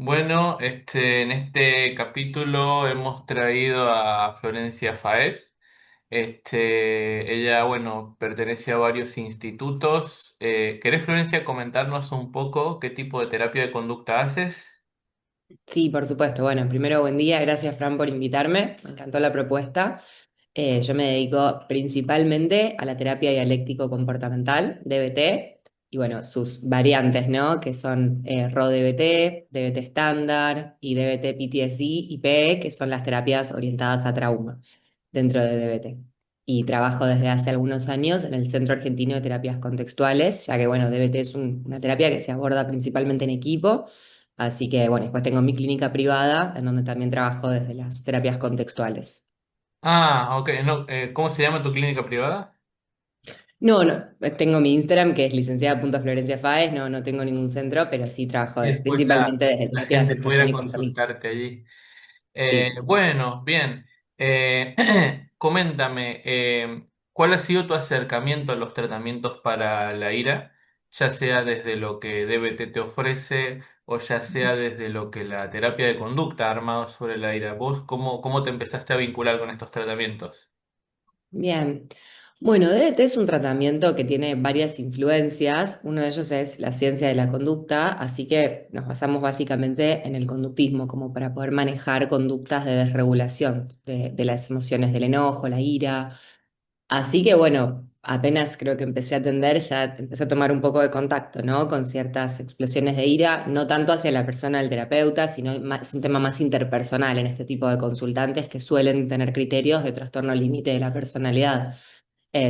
Bueno, en este capítulo hemos traído a Florencia Faez. Ella, bueno, pertenece a varios institutos. ¿Querés, Florencia, comentarnos un poco qué tipo de terapia de conducta haces? Sí, por supuesto. Bueno, primero, buen día. Gracias, Fran, por invitarme. Me encantó la propuesta. Yo me dedico principalmente a la terapia dialéctico-comportamental, DBT, y bueno, sus variantes, ¿no? Que son RO-DBT, DBT estándar y DBT PTSD y PE, que son las terapias orientadas a trauma dentro de DBT. Y trabajo desde hace algunos años en el Centro Argentino de Terapias Contextuales, ya que, bueno, DBT es una terapia que se aborda principalmente en equipo. Así que, bueno, después tengo mi clínica privada, en donde también trabajo desde las terapias contextuales. Ah, ok. No, ¿cómo se llama tu clínica privada? No, no, tengo mi Instagram que es licenciada.florencia Faes, no tengo ningún centro, pero sí trabajo Y después principalmente desde la terapia de gente aceptación pudiera y perdón. consultarte allí. Sí, por supuesto. Bueno, bien. Coméntame, ¿cuál ha sido tu acercamiento a los tratamientos para la ira? Ya sea desde lo que DBT te ofrece o ya sea desde lo que la terapia de conducta ha armado sobre la ira. ¿Vos cómo te empezaste a vincular con estos tratamientos? Bien. Bueno, DBT es un tratamiento que tiene varias influencias. Uno de ellos es la ciencia de la conducta, así que nos basamos básicamente en el conductismo, como para poder manejar conductas de desregulación de las emociones del enojo, la ira. Así que bueno, apenas creo que empecé a atender, ya empecé a tomar un poco de contacto, ¿no? Con ciertas explosiones de ira, no tanto hacia la persona del terapeuta, sino es un tema más interpersonal en este tipo de consultantes que suelen tener criterios de trastorno límite de la personalidad.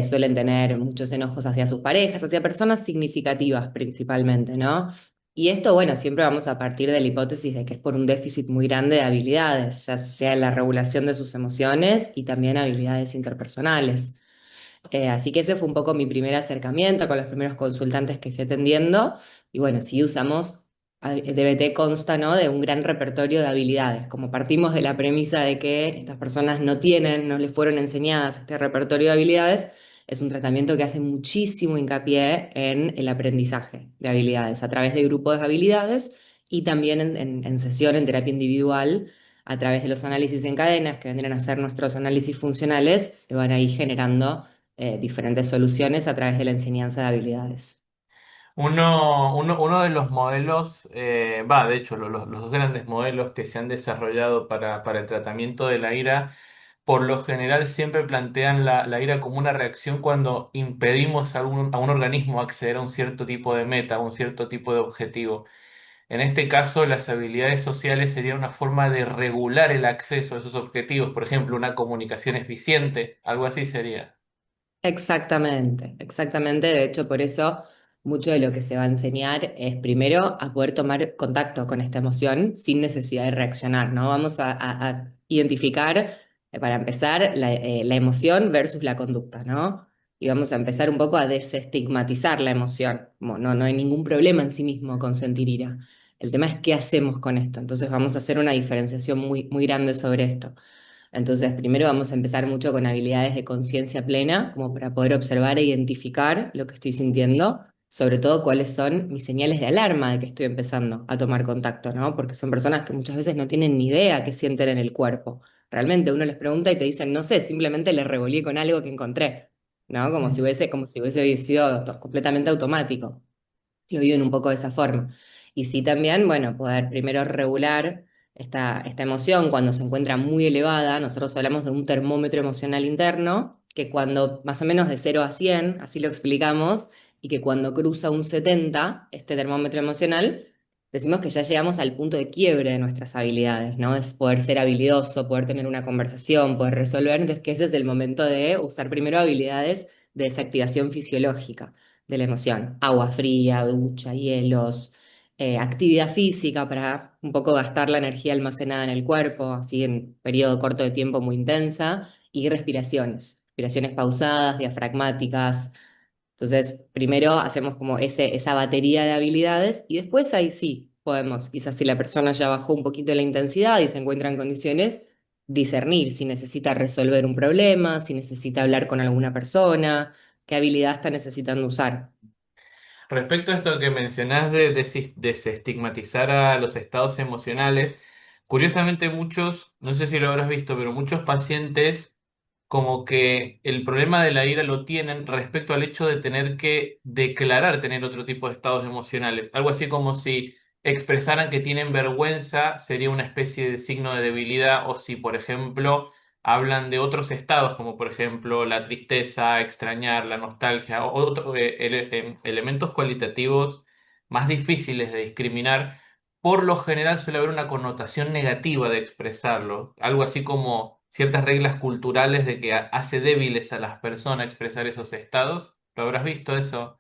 Suelen tener muchos enojos hacia sus parejas, hacia personas significativas principalmente, ¿no? Y esto, bueno, siempre vamos a partir de la hipótesis de que es por un déficit muy grande de habilidades, ya sea en la regulación de sus emociones y también habilidades interpersonales. Así que ese fue un poco mi primer acercamiento con los primeros consultantes que fui atendiendo. Y bueno, sí usamos, DBT consta, ¿no? De un gran repertorio de habilidades. Como partimos de la premisa de que estas personas no tienen, no les fueron enseñadas este repertorio de habilidades, es un tratamiento que hace muchísimo hincapié en el aprendizaje de habilidades a través de grupos de habilidades y también en sesión, en terapia individual. A través de los análisis en cadenas, que vendrían a ser nuestros análisis funcionales, se van a ir generando diferentes soluciones a través de la enseñanza de habilidades. Uno de los modelos, de hecho, los dos grandes modelos que se han desarrollado para el tratamiento de la ira, por lo general siempre plantean la ira como una reacción cuando impedimos a un organismo acceder a un cierto tipo de meta, a un cierto tipo de objetivo. En este caso, las habilidades sociales serían una forma de regular el acceso a esos objetivos, por ejemplo, una comunicación eficiente, algo así sería. Exactamente, exactamente. De hecho, por eso mucho de lo que se va a enseñar es primero a poder tomar contacto con esta emoción sin necesidad de reaccionar, ¿no? Vamos a identificar, para empezar, la emoción versus la conducta, ¿no? Y vamos a empezar un poco a desestigmatizar la emoción. Como no hay ningún problema en sí mismo con sentir ira. El tema es qué hacemos con esto. Entonces vamos a hacer una diferenciación muy grande sobre esto. Entonces, primero vamos a empezar mucho con habilidades de conciencia plena, como para poder observar e identificar lo que estoy sintiendo, sobre todo cuáles son mis señales de alarma de que estoy empezando a tomar contacto, ¿no? Porque son personas que muchas veces no tienen ni idea qué sienten en el cuerpo. Realmente uno les pregunta y te dicen, no sé, simplemente le revolví con algo que encontré, ¿no? Como si hubiese sido completamente automático. Lo viven un poco de esa forma. Y sí también, bueno, poder primero regular esta emoción cuando se encuentra muy elevada. Nosotros hablamos de un termómetro emocional interno, que cuando más o menos de 0 a 100 así lo explicamos, y que cuando cruza un 70 este termómetro emocional, decimos que ya llegamos al punto de quiebre de nuestras habilidades, ¿no? Es poder ser habilidoso, poder tener una conversación, poder resolver. Entonces, que ese es el momento de usar primero habilidades de desactivación fisiológica de la emoción. Agua fría, ducha, hielos, actividad física para un poco gastar la energía almacenada en el cuerpo, así en periodo corto de tiempo muy intensa, y respiraciones pausadas, diafragmáticas. Entonces, primero hacemos como esa batería de habilidades y después ahí sí podemos, quizás si la persona ya bajó un poquito la intensidad y se encuentra en condiciones, discernir si necesita resolver un problema, si necesita hablar con alguna persona, qué habilidad está necesitando usar. Respecto a esto que mencionás de desestigmatizar a los estados emocionales, curiosamente muchos, no sé si lo habrás visto, pero muchos pacientes como que el problema de la ira lo tienen respecto al hecho de tener que declarar tener otro tipo de estados emocionales. Algo así como si expresaran que tienen vergüenza sería una especie de signo de debilidad, o si, por ejemplo, hablan de otros estados, como por ejemplo la tristeza, extrañar, la nostalgia, o elementos cualitativos más difíciles de discriminar. Por lo general suele haber una connotación negativa de expresarlo, algo así como ciertas reglas culturales de que hace débiles a las personas expresar esos estados. ¿Lo habrás visto eso?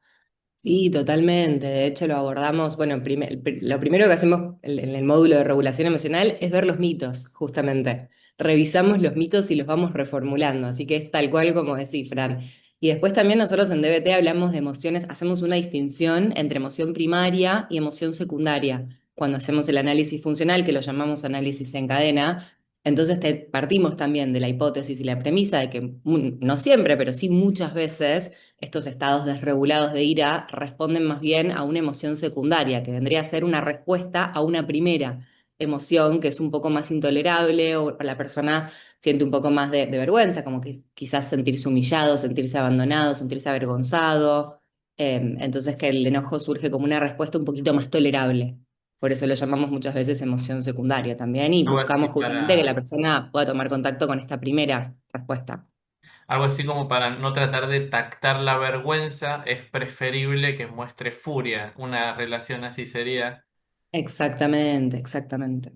Sí, totalmente. De hecho, lo abordamos, bueno, lo primero que hacemos en el módulo de regulación emocional es ver los mitos, justamente. Revisamos los mitos y los vamos reformulando, así que es tal cual como decís, Fran. Y después también nosotros en DBT hablamos de emociones, hacemos una distinción entre emoción primaria y emoción secundaria. Cuando hacemos el análisis funcional, que lo llamamos análisis en cadena, entonces partimos también de la hipótesis y la premisa de que no siempre, pero sí muchas veces estos estados desregulados de ira responden más bien a una emoción secundaria, que vendría a ser una respuesta a una primera emoción que es un poco más intolerable o la persona siente un poco más de vergüenza, como que quizás sentirse humillado, sentirse abandonado, sentirse avergonzado. Entonces que el enojo surge como una respuesta un poquito más tolerable. Por eso lo llamamos muchas veces emoción secundaria también y Algo así buscamos justamente que la para, persona pueda tomar contacto con esta primera respuesta. algo así como para no tratar de tactar la vergüenza, es preferible que muestre furia. Una relación así sería. Exactamente, exactamente.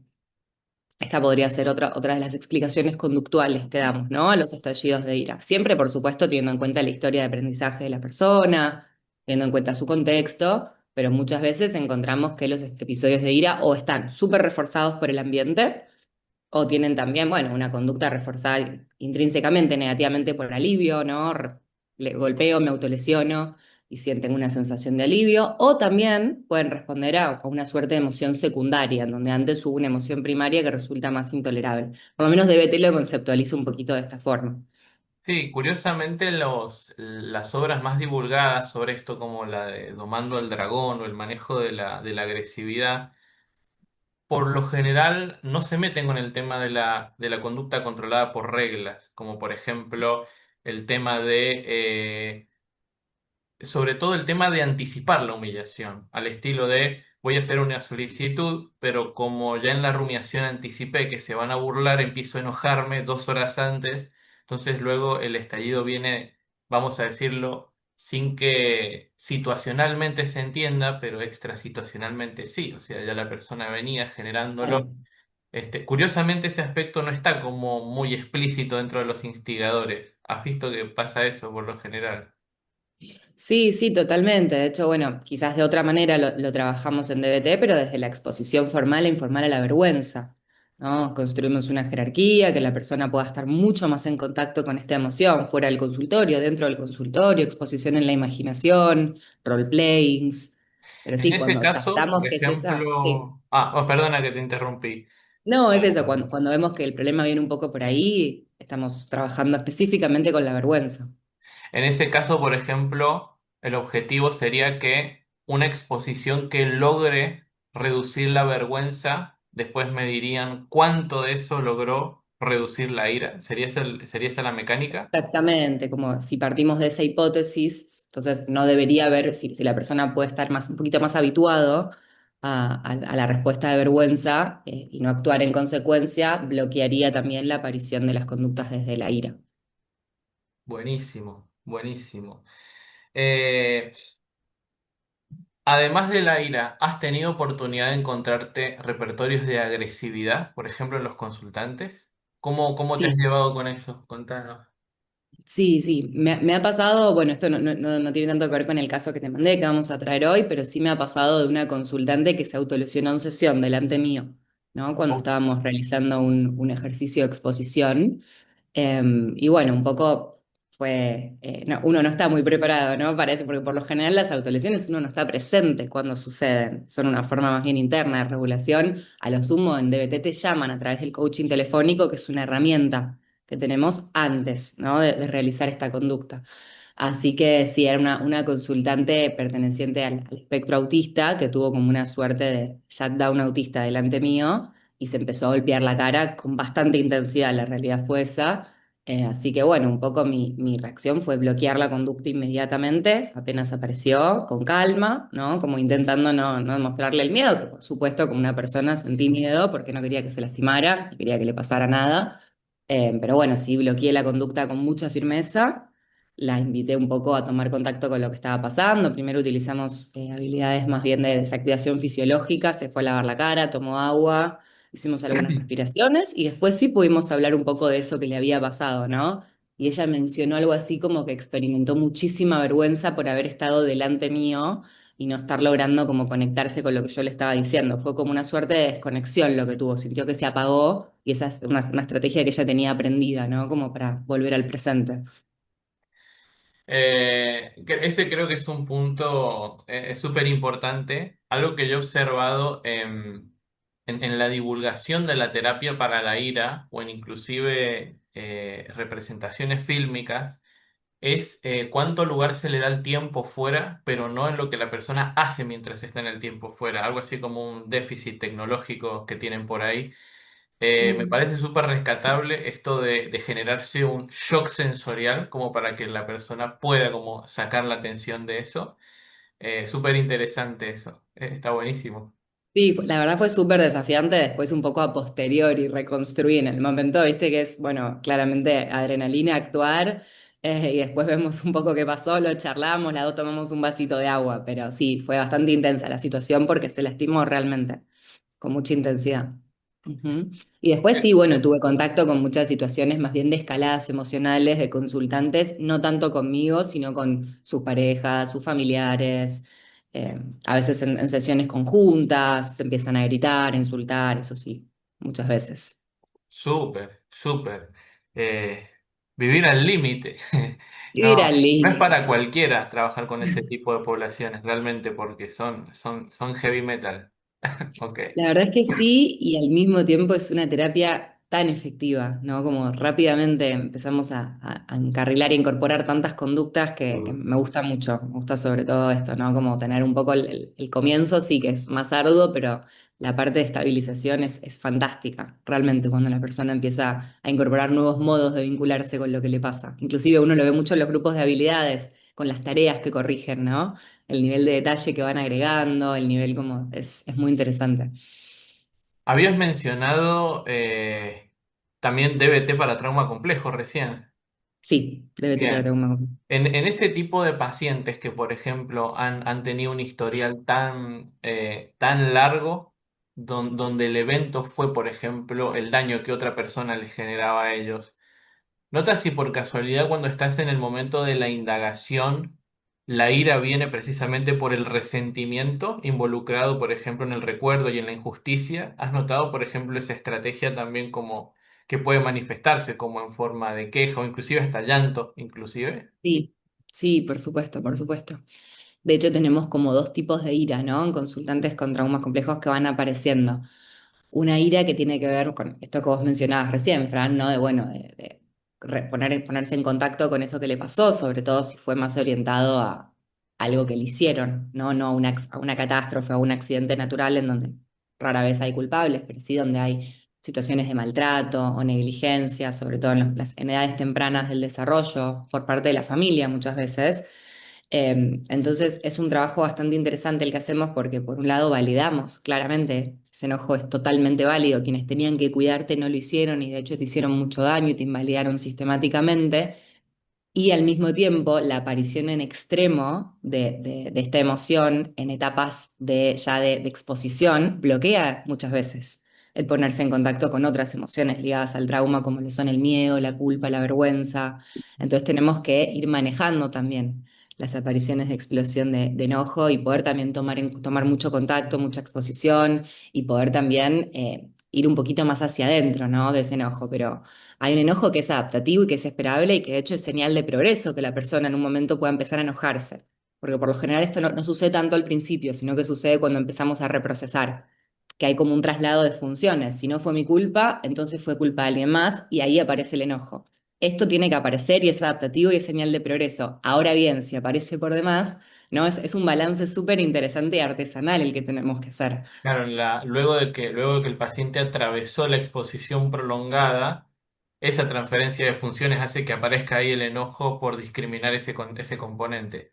Esta podría ser otra de las explicaciones conductuales que damos, ¿no? A los estallidos de ira. Siempre, por supuesto, teniendo en cuenta la historia de aprendizaje de la persona, teniendo en cuenta su contexto, pero muchas veces encontramos que los episodios de ira o están súper reforzados por el ambiente o tienen también, bueno, una conducta reforzada intrínsecamente negativamente por alivio, ¿no? Le golpeo, me autolesiono y sienten una sensación de alivio. O también pueden responder a una suerte de emoción secundaria, en donde antes hubo una emoción primaria que resulta más intolerable. Por lo menos DBT lo conceptualiza un poquito de esta forma. Sí, curiosamente las obras más divulgadas sobre esto, como la de Domando al Dragón o el manejo de la agresividad, por lo general no se meten con el tema de la conducta controlada por reglas, como por ejemplo el tema sobre todo el tema de anticipar la humillación, al estilo de voy a hacer una solicitud, pero como ya en la rumiación anticipé que se van a burlar, empiezo a enojarme 2 horas antes, entonces luego el estallido viene, vamos a decirlo, sin que situacionalmente se entienda, pero extrasituacionalmente sí, o sea, ya la persona venía generándolo. Claro. Curiosamente ese aspecto no está como muy explícito dentro de los instigadores. ¿Has visto que pasa eso por lo general? Sí, sí, totalmente. De hecho, bueno, quizás de otra manera lo trabajamos en DBT, pero desde la exposición formal e informal a la vergüenza, ¿no? Construimos una jerarquía, que la persona pueda estar mucho más en contacto con esta emoción, fuera del consultorio, dentro del consultorio, exposición en la imaginación, role-playings. Pero En sí, ese cuando caso, por captamos que es esa, sí. ejemplo, oh, perdona que te interrumpí. No, es eso, cuando vemos que el problema viene un poco por ahí, estamos trabajando específicamente con la vergüenza. En ese caso, por ejemplo, el objetivo sería que una exposición que logre reducir la vergüenza, después me dirían cuánto de eso logró reducir la ira. Sería esa la mecánica? Exactamente, como si partimos de esa hipótesis, entonces no debería haber, si la persona puede estar un poquito más habituado a la respuesta de vergüenza y no actuar en consecuencia, bloquearía también la aparición de las conductas desde la ira. Buenísimo, buenísimo. Eh, Además de la ira, ¿has tenido oportunidad de encontrarte repertorios de agresividad, por ejemplo, en los consultantes? ¿Cómo te has Sí, llevado con eso? Contanos. sí, sí, me ha pasado, bueno, esto no tiene tanto que ver con el caso que te mandé, que vamos a traer hoy, pero sí me ha pasado de una consultante que se autolesionó en sesión delante mío, ¿no? Cuando Oh, estábamos realizando un ejercicio de exposición. Y bueno, un poco fue, uno no está muy preparado, ¿no? Para eso, porque por lo general las autolesiones uno no está presente cuando suceden, son una forma más bien interna de regulación. A lo sumo en DBT te llaman a través del coaching telefónico, que es una herramienta que tenemos antes, ¿no? De realizar esta conducta. Así que sí, era una consultante perteneciente al espectro autista que tuvo como una suerte de shutdown autista delante mío y se empezó a golpear la cara con bastante intensidad, la realidad fue esa. Así que bueno, un poco mi reacción fue bloquear la conducta inmediatamente, apenas apareció, con calma, ¿no? Como intentando no demostrarle el miedo, que por supuesto como una persona sentí miedo porque no quería que se lastimara, no quería que le pasara nada. Pero bueno, sí bloqueé la conducta con mucha firmeza. La invité un poco a tomar contacto con lo que estaba pasando. Primero utilizamos habilidades más bien de desactivación fisiológica, se fue a lavar la cara, tomó agua, hicimos algunas respiraciones y después sí pudimos hablar un poco de eso que le había pasado, ¿no? Y ella mencionó algo así como que experimentó muchísima vergüenza por haber estado delante mío y no estar logrando como conectarse con lo que yo le estaba diciendo. Fue como una suerte de desconexión lo que tuvo, sintió que se apagó y esa es una estrategia que ella tenía aprendida, ¿no? Como para volver al presente. Ese creo que es un punto súper importante, algo que yo he observado en la divulgación de la terapia para la ira o en inclusive representaciones fílmicas, es cuánto lugar se le da al tiempo fuera, pero no en lo que la persona hace mientras está en el tiempo fuera, algo así como un déficit tecnológico que tienen por ahí. Me Mm. parece súper rescatable esto de generarse un shock sensorial como para que la persona pueda como sacar la atención de eso. Súper interesante eso. Está buenísimo. Sí, la verdad fue súper desafiante después un poco a posteriori reconstruir en el momento, viste que es, bueno, claramente adrenalina actuar y después vemos un poco qué pasó, lo charlamos, las dos tomamos un vasito de agua, pero sí, fue bastante intensa la situación porque se lastimó realmente, con mucha intensidad. Ujú. Y después Eh, sí, bueno, tuve contacto con muchas situaciones más bien de escaladas emocionales, de consultantes, no tanto conmigo, sino con sus parejas, sus familiares. A veces en sesiones conjuntas se empiezan a gritar, a insultar, eso sí, muchas veces. Súper, súper. Eh, Vivir al límite. Vivir No, al no es límite. para cualquiera trabajar con ese tipo de poblaciones, realmente, porque son heavy metal. Ok. La verdad es que sí, y al mismo tiempo es una terapia tan efectiva, ¿no? Como rápidamente empezamos a encarrilar e incorporar tantas conductas que me gusta mucho, me gusta sobre todo esto, ¿no? Como tener un poco el comienzo, sí que es más arduo, pero la parte de estabilización es fantástica, realmente, cuando la persona empieza a incorporar nuevos modos de vincularse con lo que le pasa. Inclusive uno lo ve mucho en los grupos de habilidades, con las tareas que corrigen, ¿no? El nivel de detalle que van agregando, el nivel como es muy interesante. Habías mencionado también DBT para trauma complejo recién. Sí, DBT para Bien. trauma. En ese tipo de pacientes que, por ejemplo, han tenido un historial tan largo, donde el evento fue, por ejemplo, el daño que otra persona les generaba a ellos, ¿notas si por casualidad cuando estás en el momento de la indagación, la ira viene precisamente por el resentimiento involucrado, por ejemplo, en el recuerdo y en la injusticia? ¿Has notado, por ejemplo, esa estrategia también como que puede manifestarse como en forma de queja o inclusive hasta llanto, inclusive? Sí, sí, por supuesto, por supuesto. De hecho, tenemos como dos tipos de ira, ¿no? En consultantes con traumas complejos que van apareciendo. Una ira que tiene que ver con esto que vos mencionabas recién, Fran, ¿no? De, bueno, ponerse en contacto con eso que le pasó, sobre todo si fue más orientado a algo que le hicieron, ¿no? No a a una catástrofe o a un accidente natural en donde rara vez hay culpables, pero sí donde hay situaciones de maltrato o negligencia, sobre todo en edades tempranas del desarrollo, por parte de la familia muchas veces. Entonces es un trabajo bastante interesante el que hacemos porque por un lado validamos claramente, ese enojo es totalmente válido, quienes tenían que cuidarte no lo hicieron y de hecho te hicieron mucho daño y te invalidaron sistemáticamente. Y al mismo tiempo, la aparición en extremo de esta emoción en etapas de exposición bloquea muchas veces el ponerse en contacto con otras emociones ligadas al trauma, como lo son el miedo, la culpa, la vergüenza. Entonces tenemos que ir manejando también las apariciones de explosión de enojo y poder también tomar mucho contacto, mucha exposición y poder también ir un poquito más hacia adentro, ¿no? De ese enojo. Pero hay un enojo que es adaptativo y que es esperable y que de hecho es señal de progreso que la persona en un momento pueda empezar a enojarse. Porque por lo general esto no sucede tanto al principio, sino que sucede cuando empezamos a reprocesar, que hay como un traslado de funciones. Si no fue mi culpa, entonces fue culpa de alguien más y ahí aparece el enojo. esto tiene que aparecer y es adaptativo y es señal de progreso. Ahora bien, si aparece por demás, ¿no? Es un balance súper interesante y artesanal el que tenemos que hacer. Claro, luego de que el paciente atravesó la exposición prolongada, esa transferencia de funciones hace que aparezca ahí el enojo por discriminar ese componente.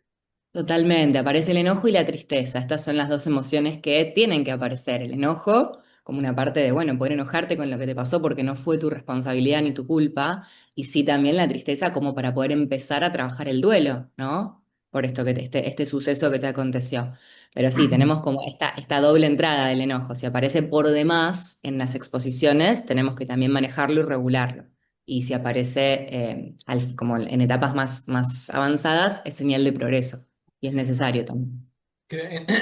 Totalmente, aparece el enojo y la tristeza. Estas son las dos emociones que tienen que aparecer. El enojo, como una parte de, bueno, poder enojarte con lo que te pasó porque no fue tu responsabilidad ni tu culpa. Y sí también la tristeza como para poder empezar a trabajar el duelo, ¿no? Por esto este suceso que te aconteció. Pero sí, tenemos como esta doble entrada del enojo. Si aparece por demás en las exposiciones, tenemos que también manejarlo y regularlo. Y si aparece como en etapas más avanzadas, es señal de progreso. Y es necesario también.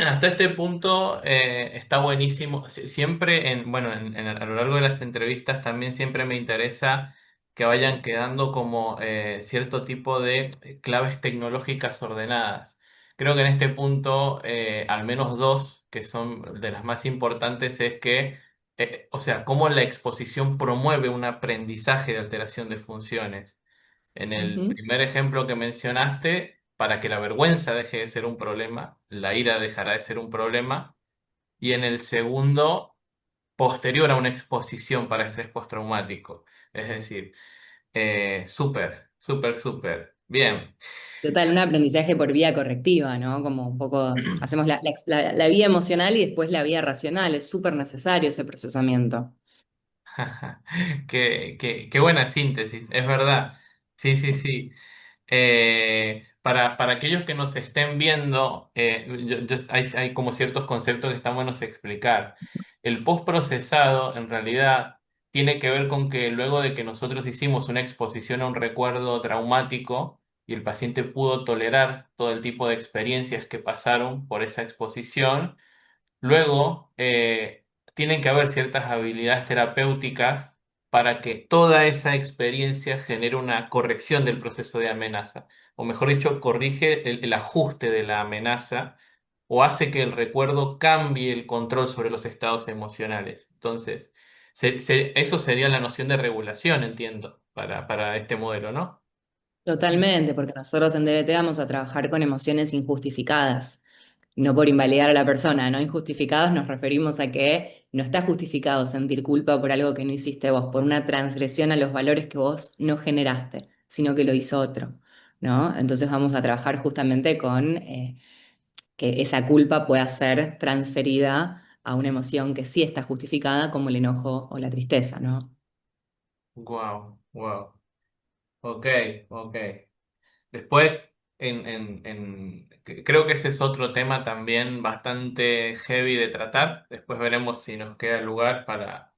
Hasta este punto está buenísimo. Siempre bueno, a lo largo de las entrevistas también siempre me interesa que vayan quedando como cierto tipo de claves tecnológicas ordenadas. Creo que en este punto, al menos dos, que son de las más importantes, es que, o sea, cómo la exposición promueve un aprendizaje de alteración de funciones. En el Ujú. primer ejemplo que mencionaste, para que la vergüenza deje de ser un problema, la ira dejará de ser un problema. Y en el segundo, posterior a una exposición para estrés postraumático. Es decir, súper, súper, súper. Bien. Total, un aprendizaje por vía correctiva, ¿no? Como un poco, hacemos la vía emocional y después la vía racional. Es súper necesario ese procesamiento. Qué buena síntesis, es verdad. Sí, sí, sí. Para aquellos que nos estén viendo, hay como ciertos conceptos que están buenos explicar. El postprocesado, en realidad, tiene que ver con que luego de que nosotros hicimos una exposición a un recuerdo traumático y el paciente pudo tolerar todo el tipo de experiencias que pasaron por esa exposición, luego, tienen que haber ciertas habilidades terapéuticas para que toda esa experiencia genere una corrección del proceso de amenaza, o mejor dicho, corrige el ajuste de la amenaza o hace que el recuerdo cambie el control sobre los estados emocionales. Entonces, eso sería la noción de regulación, entiendo, para este modelo, ¿no? Totalmente, porque nosotros en DBT vamos a trabajar con emociones injustificadas, no por invalidar a la persona, ¿no? Injustificados nos referimos a que no está justificado sentir culpa por algo que no hiciste vos, por una transgresión a los valores que vos no generaste, sino que lo hizo otro, ¿no? Entonces vamos a trabajar justamente con que esa culpa pueda ser transferida a una emoción que sí está justificada, como el enojo o la tristeza, ¿no? Wow, wow. Ok, ok. Después, creo que ese es otro tema también bastante heavy de tratar. Después veremos si nos queda lugar para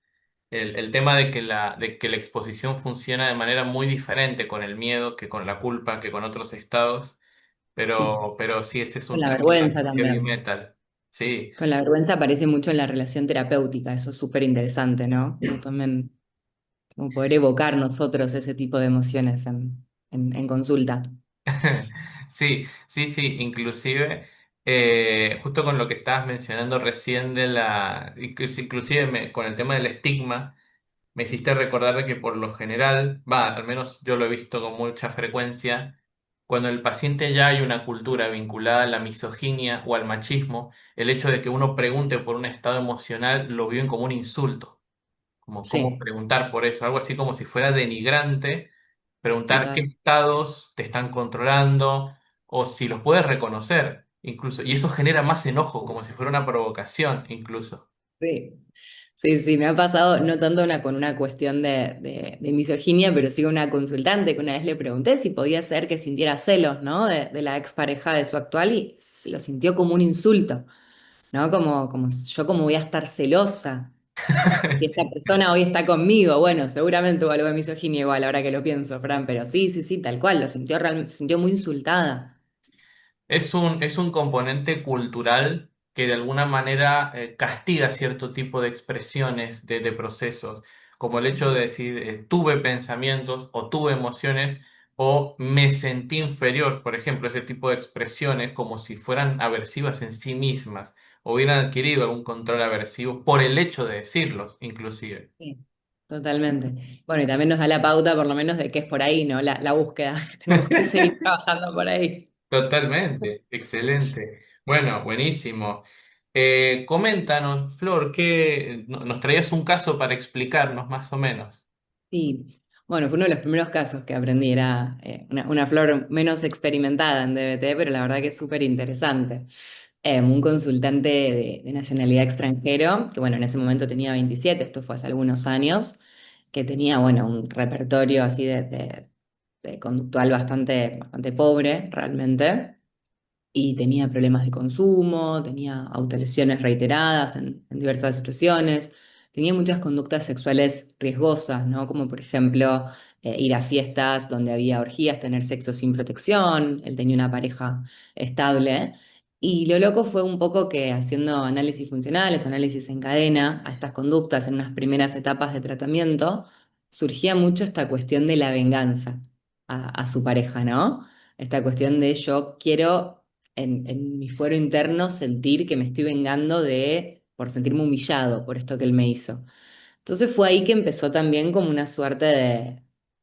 el tema de que la exposición funciona de manera muy diferente con el miedo que con la culpa, que con otros estados. Sí, Pero sí, ese es con un la tema vergüenza bastante heavy también. metal. Sí. Con la vergüenza aparece mucho en la relación terapéutica, eso es súper interesante, ¿no? Como también, como poder evocar nosotros ese tipo de emociones en consulta. Sí, sí, sí, inclusive, justo con lo que estabas mencionando recién inclusive con el tema del estigma, me hiciste recordar de que por lo general, al menos yo lo he visto con mucha frecuencia, cuando el paciente ya hay una cultura vinculada a la misoginia o al machismo, el hecho de que uno pregunte por un estado emocional lo viven como un insulto, como cómo Sí, preguntar por eso, algo así como si fuera denigrante, preguntar qué total. estados te están controlando o si los puedes reconocer, incluso, y eso genera más enojo, como si fuera una provocación, incluso. Sí. Sí, sí, me ha pasado no tanto con una cuestión de misoginia, pero sí con una consultante que una vez le pregunté si podía ser que sintiera celos, ¿no? De la expareja de su actual y lo sintió como un insulto, ¿no? Como yo como voy a estar celosa si esta Sí. persona hoy está conmigo. Bueno, seguramente hubo algo de misoginia igual ahora que lo pienso, Fran, pero sí, sí, sí, tal cual, lo sintió realmente, se sintió muy insultada. Es un componente cultural que de alguna manera castiga cierto tipo de expresiones de procesos, como el hecho de decir tuve pensamientos o tuve emociones o me sentí inferior, por ejemplo, ese tipo de expresiones como si fueran aversivas en sí mismas o hubieran adquirido algún control aversivo por el hecho de decirlos, inclusive. Sí. Totalmente. Bueno, y también nos da la pauta, por lo menos, de que es por ahí, ¿no? La búsqueda. Tenemos que seguir trabajando por ahí. Totalmente, excelente. Bueno, buenísimo. Coméntanos, Flor, nos traías un caso para explicarnos más o menos? Sí, bueno, fue uno de los primeros casos que aprendí, era una flor menos experimentada en DBT, pero la verdad que es súper interesante. Un consultante de nacionalidad extranjero, que bueno, en ese momento tenía 27, esto fue hace algunos años, que tenía, bueno, un repertorio así de conductual bastante pobre, realmente, y tenía problemas de consumo, tenía autolesiones reiteradas en diversas situaciones, tenía muchas conductas sexuales riesgosas, ¿no? Como por ejemplo ir a fiestas donde había orgías, tener sexo sin protección, él tenía una pareja estable. Y lo loco fue un poco que haciendo análisis funcionales, análisis en cadena a estas conductas en unas primeras etapas de tratamiento, surgía mucho esta cuestión de la venganza a su pareja, ¿no? Esta cuestión de yo quiero en mi fuero interno sentir que me estoy vengando por sentirme humillado por esto que él me hizo. Entonces fue ahí que empezó también como una suerte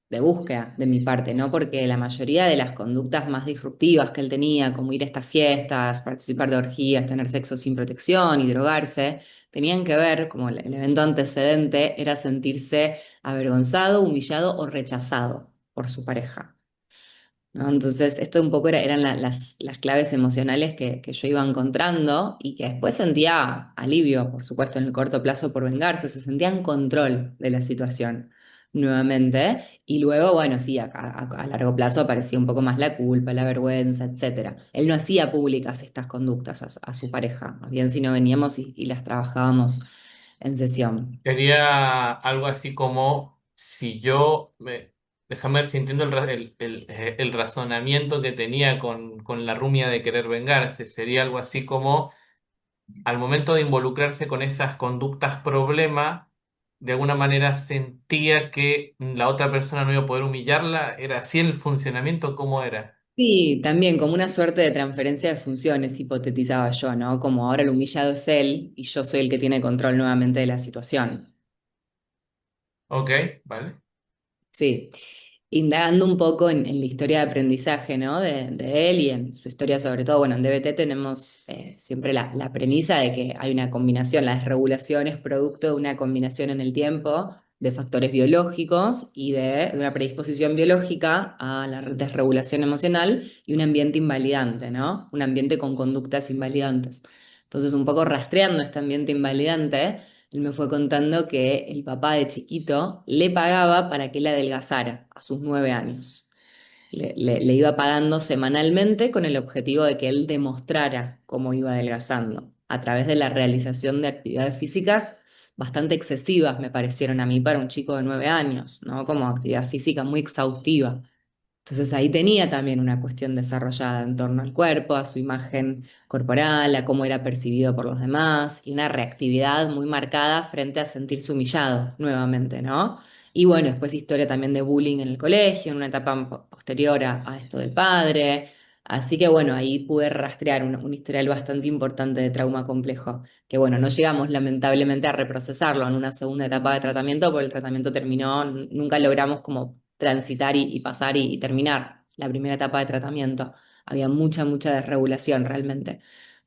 de búsqueda de mi parte, ¿no? Porque la mayoría de las conductas más disruptivas que él tenía, como ir a estas fiestas, participar de orgías, tener sexo sin protección y drogarse, tenían que ver, como el evento antecedente, era sentirse avergonzado, humillado o rechazado por su pareja. ¿No? Entonces, esto un poco eran las claves emocionales que yo iba encontrando y que después sentía alivio, por supuesto, en el corto plazo por vengarse, se sentía en control de la situación nuevamente. Y luego, bueno, sí, a largo plazo aparecía un poco más la culpa, la vergüenza, etcétera. Él no hacía públicas estas conductas a su pareja, más bien si no veníamos y las trabajábamos en sesión. Sería algo así como si déjame ver si entiendo el razonamiento que tenía con la rumia de querer vengarse. Sería algo así como al momento de involucrarse con esas conductas problema, de alguna manera sentía que la otra persona no iba a poder humillarla. ¿Era así el funcionamiento? ¿Cómo era? Sí, también como una suerte de transferencia de funciones, hipotetizaba yo, ¿no? Como ahora el humillado es él y yo soy el que tiene control nuevamente de la situación. Ok, vale. Sí, indagando un poco en la historia de aprendizaje, ¿no? De él y en su historia sobre todo, bueno, en DBT tenemos siempre la premisa de que hay una combinación, la desregulación es producto de una combinación en el tiempo de factores biológicos y de una predisposición biológica a la desregulación emocional y un ambiente invalidante, ¿no? Un ambiente con conductas invalidantes. Entonces, un poco rastreando este ambiente invalidante, él me fue contando que el papá de chiquito le pagaba para que él adelgazara a sus 9 años. Le iba pagando semanalmente con el objetivo de que él demostrara cómo iba adelgazando a través de la realización de actividades físicas bastante excesivas, me parecieron a mí para un chico de 9 años, ¿no? Como actividad física muy exhaustiva. Entonces ahí tenía también una cuestión desarrollada en torno al cuerpo, a su imagen corporal, a cómo era percibido por los demás y una reactividad muy marcada frente a sentirse humillado nuevamente, ¿no? Y bueno, después historia también de bullying en el colegio, en una etapa posterior a esto del padre. Así que bueno, ahí pude rastrear un historial bastante importante de trauma complejo, que bueno, no llegamos lamentablemente a reprocesarlo en una segunda etapa de tratamiento, porque el tratamiento terminó, nunca logramos como transitar y pasar y terminar la primera etapa de tratamiento. Había mucha desregulación realmente.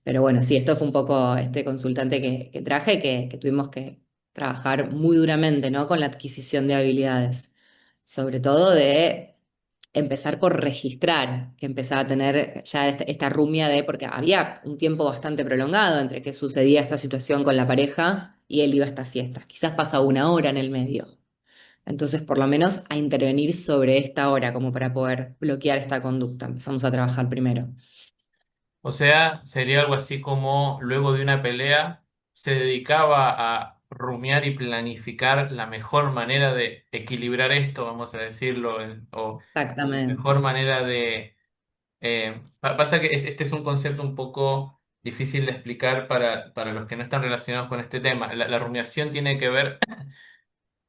Pero bueno, sí, esto fue un poco este consultante que traje, que tuvimos que trabajar muy duramente, ¿no? Con la adquisición de habilidades, sobre todo de empezar por registrar, que empezaba a tener ya esta rumia porque había un tiempo bastante prolongado entre que sucedía esta situación con la pareja y él iba a estas fiestas. Quizás pasa una hora en el medio. Entonces, por lo menos a intervenir sobre esta hora como para poder bloquear esta conducta. Empezamos a trabajar primero. O sea, sería algo así como luego de una pelea se dedicaba a rumiar y planificar la mejor manera de equilibrar esto, vamos a decirlo, o la Exactamente. mejor manera de... pasa que este es un concepto un poco difícil de explicar para los que no están relacionados con este tema. La rumiación tiene que ver,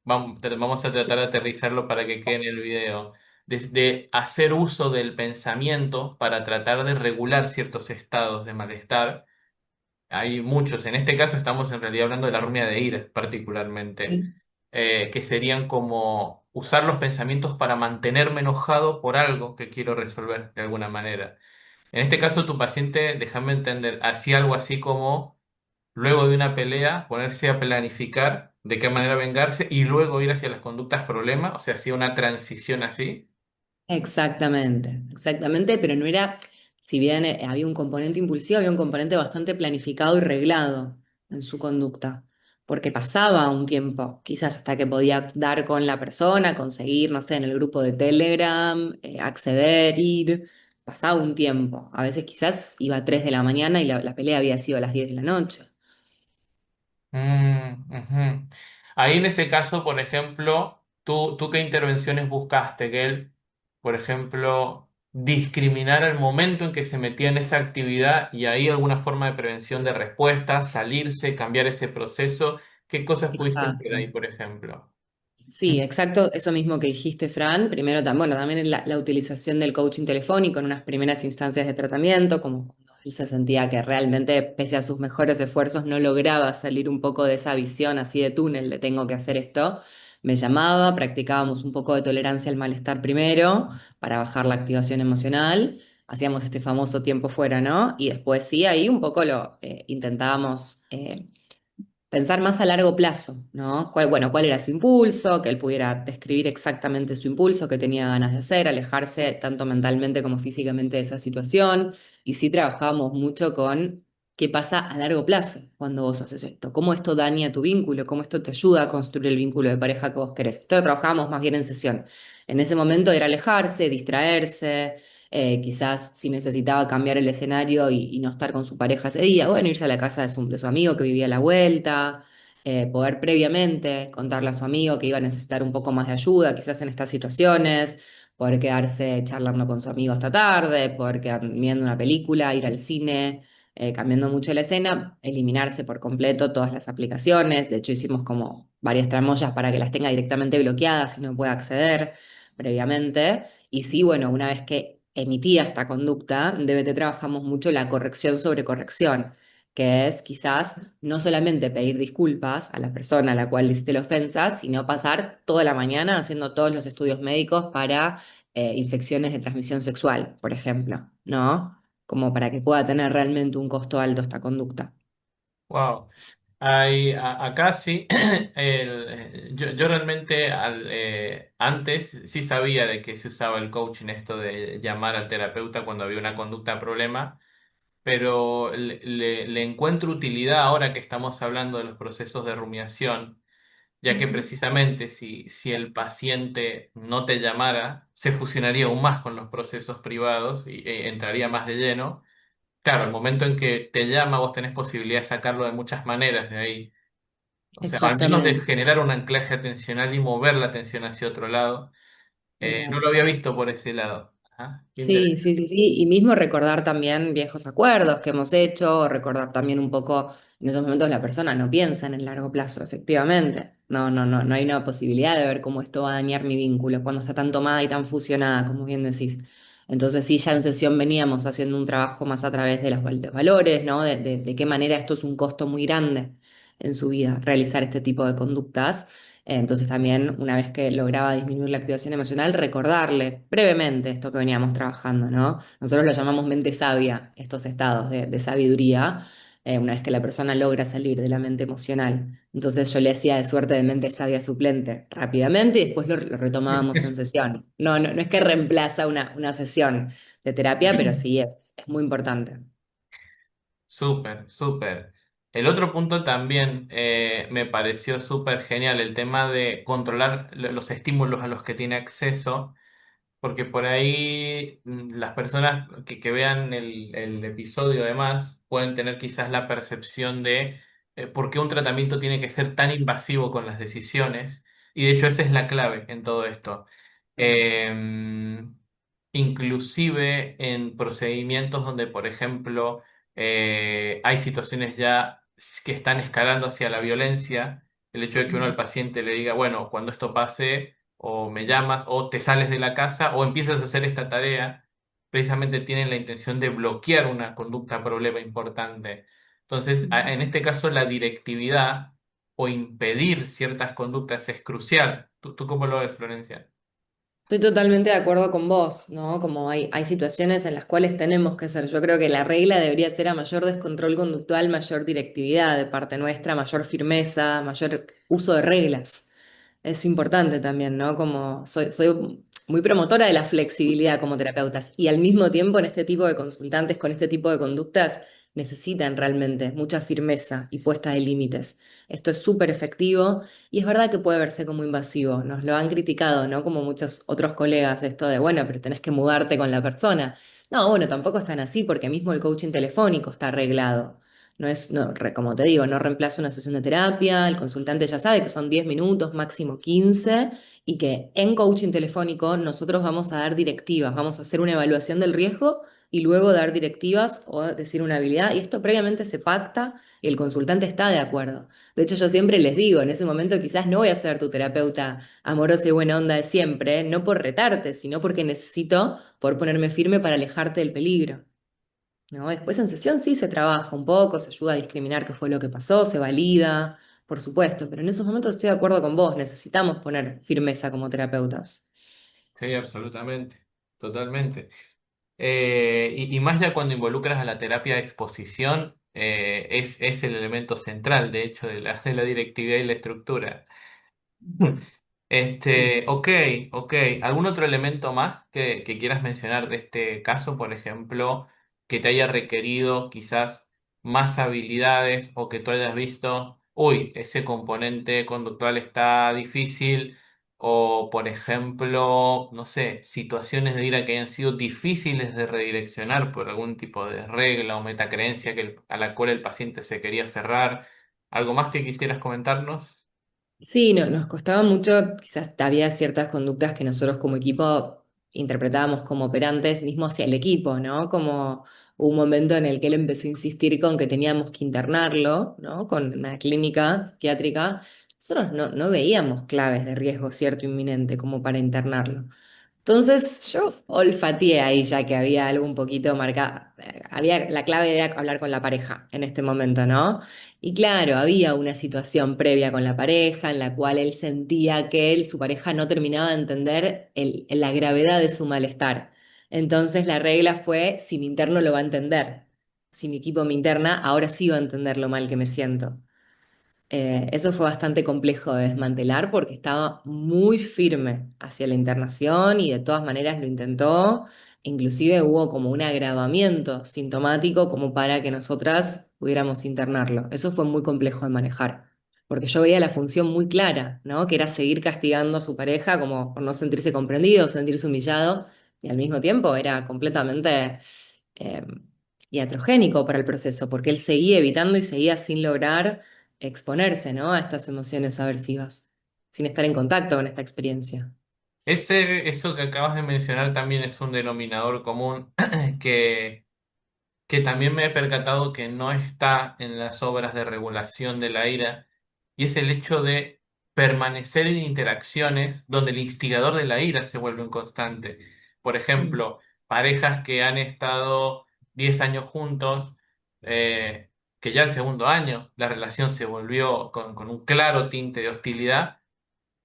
vamos a tratar de aterrizarlo para que quede en el video. Desde hacer uso del pensamiento para tratar de regular ciertos estados de malestar. Hay muchos. En este caso estamos en realidad hablando de la rumia de ira, particularmente. que serían como usar los pensamientos para mantenerme enojado por algo que quiero resolver de alguna manera. En este caso, tu paciente, déjame entender, hacía algo así como, luego de una pelea, ponerse a planificar de qué manera vengarse y luego ir hacia las conductas problema, o sea, hacía una transición así. Exactamente, exactamente, pero no era, si bien había un componente impulsivo, había un componente bastante planificado y reglado en su conducta, porque pasaba un tiempo, quizás hasta que podía dar con la persona, conseguir, no sé, en el grupo de Telegram, acceder, ir, pasaba un tiempo, a veces quizás iba a 3 de la mañana y la pelea había sido a las 10 de la noche. Ujú. Ahí en ese caso, por ejemplo, ¿tú qué intervenciones buscaste? Que él, por ejemplo, discriminara el momento en que se metía en esa actividad y ahí alguna forma de prevención de respuesta, salirse, cambiar ese proceso. ¿Qué cosas pudiste hacer Exacto. ahí, por ejemplo? Sí, exacto, eso mismo que dijiste, Fran. Primero, bueno, también la utilización del coaching telefónico en unas primeras instancias de tratamiento, como cuando él se sentía que realmente, pese a sus mejores esfuerzos, no lograba salir un poco de esa visión así de túnel de tengo que hacer esto. Me llamaba, practicábamos un poco de tolerancia al malestar primero para bajar la activación emocional. Hacíamos este famoso tiempo fuera, ¿no? Y después sí, ahí un poco lo intentábamos. Pensar más a largo plazo, ¿no? Bueno, cuál era su impulso, que él pudiera describir exactamente su impulso, que tenía ganas de hacer, alejarse tanto mentalmente como físicamente de esa situación. Y sí trabajamos mucho con qué pasa a largo plazo cuando vos haces esto, cómo esto daña tu vínculo, cómo esto te ayuda a construir el vínculo de pareja que vos querés. Esto lo trabajábamos más bien en sesión. En ese momento era alejarse, distraerse, quizás si necesitaba cambiar el escenario y no estar con su pareja ese día, bueno, irse a la casa de su amigo que vivía a la vuelta, poder previamente contarle a su amigo que iba a necesitar un poco más de ayuda, quizás en estas situaciones, poder quedarse charlando con su amigo hasta tarde, poder quedar viendo una película, ir al cine. Cambiando mucho la escena, eliminarse por completo todas las aplicaciones. De hecho, hicimos como varias tramoyas para que las tenga directamente bloqueadas y no pueda acceder previamente. Y sí, bueno, una vez que emitía esta conducta, en DBT trabajamos mucho la corrección sobre corrección, que es quizás no solamente pedir disculpas a la persona a la cual le hiciste la ofensa, sino pasar toda la mañana haciendo todos los estudios médicos para infecciones de transmisión sexual, por ejemplo, ¿no? Como para que pueda tener realmente un costo alto esta conducta. Wow. Acá sí, yo realmente antes sí sabía de que se usaba el coaching, esto de llamar al terapeuta cuando había una conducta problema, pero le encuentro utilidad ahora que estamos hablando de los procesos de rumiación, ya que Ujú. precisamente si el paciente no te llamara, se fusionaría aún más con los procesos privados y entraría más de lleno. Claro, el momento en que te llama, vos tenés posibilidad de sacarlo de muchas maneras de ahí. O sea, al menos de Exactamente, generar un anclaje atencional y mover la atención hacia otro lado. No total. lo había visto por ese lado. Ajá, qué Sí, interesante. sí, sí, sí. Y mismo recordar también viejos acuerdos que hemos hecho, recordar también un poco, en esos momentos la persona no piensa en el largo plazo, efectivamente. No hay una posibilidad de ver cómo esto va a dañar mi vínculo cuando está tan tomada y tan fusionada, como bien decís. Entonces sí, ya en sesión veníamos haciendo un trabajo más a través de los valores, ¿no? De qué manera esto es un costo muy grande en su vida, realizar este tipo de conductas. Entonces también, una vez que lograba disminuir la activación emocional, recordarle brevemente esto que veníamos trabajando, ¿no? Nosotros lo llamamos mente sabia, estos estados de sabiduría, una vez que la persona logra salir de la mente emocional. Entonces yo le hacía de suerte de mente sabia suplente rápidamente y después lo retomábamos en sesión. No es que reemplaza una sesión de terapia, pero sí es muy importante. Súper, súper. El otro punto también me pareció súper genial, el tema de controlar los estímulos a los que tiene acceso. Porque por ahí las personas que vean el episodio además pueden tener quizás la percepción de por qué un tratamiento tiene que ser tan invasivo con las decisiones. Y de hecho esa es la clave en todo esto. Eh, Inclusive en procedimientos donde, por ejemplo, hay situaciones ya que están escalando hacia la violencia, el hecho de que uno al paciente le diga, bueno, cuando esto pase o me llamas, o te sales de la casa, o empiezas a hacer esta tarea, precisamente tienen la intención de bloquear una conducta problema importante. Entonces, en este caso, la directividad o impedir ciertas conductas es crucial. ¿Tú cómo lo ves, Florencia? Estoy totalmente de acuerdo con vos, ¿no? Como hay situaciones en las cuales tenemos que ser. Yo creo que la regla debería ser a mayor descontrol conductual, mayor directividad de parte nuestra, mayor firmeza, mayor uso de reglas. Es importante también, ¿no? Como soy muy promotora de la flexibilidad como terapeutas y al mismo tiempo en este tipo de consultantes con este tipo de conductas necesitan realmente mucha firmeza y puesta de límites. Esto es súper efectivo y es verdad que puede verse como invasivo. Nos lo han criticado, ¿no? Como muchos otros colegas, esto de, bueno, pero tenés que mudarte con la persona. No, bueno, tampoco es tan así porque mismo el coaching telefónico está arreglado. No es, no, como te digo, no reemplaza una sesión de terapia, el consultante ya sabe que son 10 minutos, máximo 15, y que en coaching telefónico nosotros vamos a dar directivas, vamos a hacer una evaluación del riesgo y luego dar directivas o decir una habilidad, y esto previamente se pacta y el consultante está de acuerdo. De hecho, yo siempre les digo, en ese momento quizás no voy a ser tu terapeuta amorosa y buena onda de siempre, no por retarte, sino porque necesito por ponerme firme para alejarte del peligro. ¿No? Después en sesión sí se trabaja un poco, se ayuda a discriminar qué fue lo que pasó, se valida, por supuesto, pero en esos momentos estoy de acuerdo con vos, necesitamos poner firmeza como terapeutas. Sí, absolutamente, totalmente. Y más ya cuando involucras a la terapia de exposición, es el elemento central, de hecho, de la directividad y la estructura. Sí. Ok, ok. ¿Algún otro elemento más que quieras mencionar de este caso, por ejemplo, que te haya requerido quizás más habilidades o que tú hayas visto, uy, ese componente conductual está difícil, o por ejemplo, no sé, situaciones de ira que hayan sido difíciles de redireccionar por algún tipo de regla o metacreencia a la cual el paciente se quería aferrar? ¿Algo más que quisieras comentarnos? Sí, no, nos costaba mucho, quizás había ciertas conductas que nosotros como equipo interpretábamos como operantes mismo hacia el equipo, ¿no? Como hubo un momento en el que él empezó a insistir con que teníamos que internarlo, ¿no? Con una clínica psiquiátrica. Nosotros no veíamos claves de riesgo cierto inminente como para internarlo. Entonces yo olfateé ahí ya que había algo un poquito marcado. Había, la clave era hablar con la pareja en este momento, ¿no? Y claro, había una situación previa con la pareja en la cual él sentía que su pareja no terminaba de entender la gravedad de su malestar. Entonces la regla fue, si mi interno lo va a entender, si mi equipo me interna, ahora sí va a entender lo mal que me siento. Eso fue bastante complejo de desmantelar porque estaba muy firme hacia la internación y de todas maneras lo intentó. Inclusive hubo como un agravamiento sintomático como para que nosotras pudiéramos internarlo. Eso fue muy complejo de manejar, porque yo veía la función muy clara, ¿no? Que era seguir castigando a su pareja como por no sentirse comprendido, sentirse humillado, y al mismo tiempo era completamente eh, iatrogénico para el proceso, porque él seguía evitando y seguía sin lograr exponerse, ¿no? A estas emociones aversivas, sin estar en contacto con esta experiencia. Eso que acabas de mencionar también es un denominador común que, que también me he percatado que no está en las obras de regulación de la ira, y es el hecho de permanecer en interacciones donde el instigador de la ira se vuelve un constante. Por Mm. ejemplo, parejas que han estado 10 años juntos, eh, que ya el segundo año la relación se volvió con un claro tinte de hostilidad,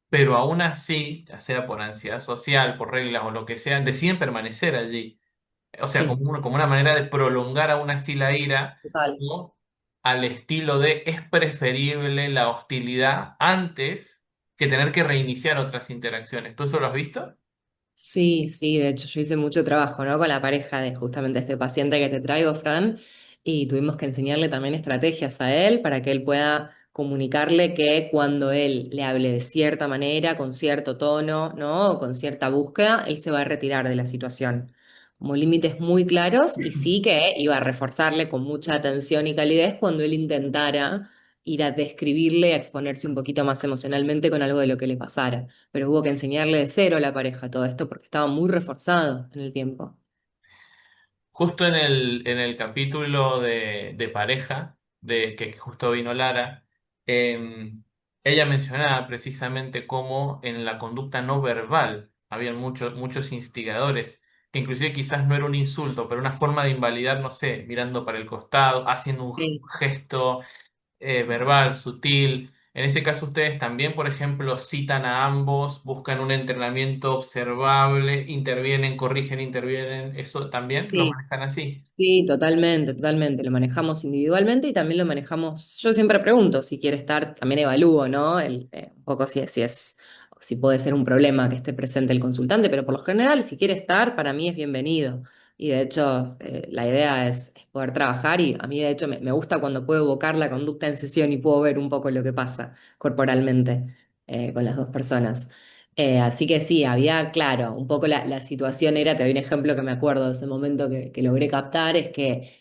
pero aún así, ya sea por ansiedad social, por reglas o lo que sea, deciden permanecer allí. O sea, Sí, como una manera de prolongar aún así la ira, total. ¿no? Al estilo de es preferible la hostilidad antes que tener que reiniciar otras interacciones. ¿Tú eso lo has visto? Sí, sí, de hecho yo hice mucho trabajo, ¿no? Con la pareja de justamente este paciente que te traigo, Fran, y tuvimos que enseñarle también estrategias a él para que él pueda comunicarle que cuando él le hable de cierta manera, con cierto tono, ¿no? O con cierta búsqueda, él se va a retirar de la situación. Como límites muy claros y sí que iba a reforzarle con mucha atención y calidez cuando él intentara ir a describirle, a exponerse un poquito más emocionalmente con algo de lo que le pasara, pero hubo que enseñarle de cero a la pareja todo esto porque estaba muy reforzado en el tiempo. Justo en el capítulo de pareja, de que justo vino Lara, ella mencionaba precisamente cómo en la conducta no verbal habían muchos instigadores, que inclusive quizás no era un insulto, pero una forma de invalidar, no sé, mirando para el costado, haciendo un Sí. gesto verbal, sutil. En ese caso, ustedes también, por ejemplo, citan a ambos, buscan un entrenamiento observable, intervienen, corrigen, intervienen. ¿Eso también lo Sí. manejan así? Sí, totalmente, totalmente. Lo manejamos individualmente y también lo manejamos. Yo siempre pregunto si quiere estar, también evalúo, ¿no? Un poco si puede ser un problema que esté presente el consultante, pero por lo general, si quiere estar, para mí es bienvenido. Y de hecho, la idea es poder trabajar y a mí de hecho me gusta cuando puedo evocar la conducta en sesión y puedo ver un poco lo que pasa corporalmente con las dos personas. Así que sí, había, claro, un poco la situación era, te doy un ejemplo que me acuerdo de ese momento que logré captar, es que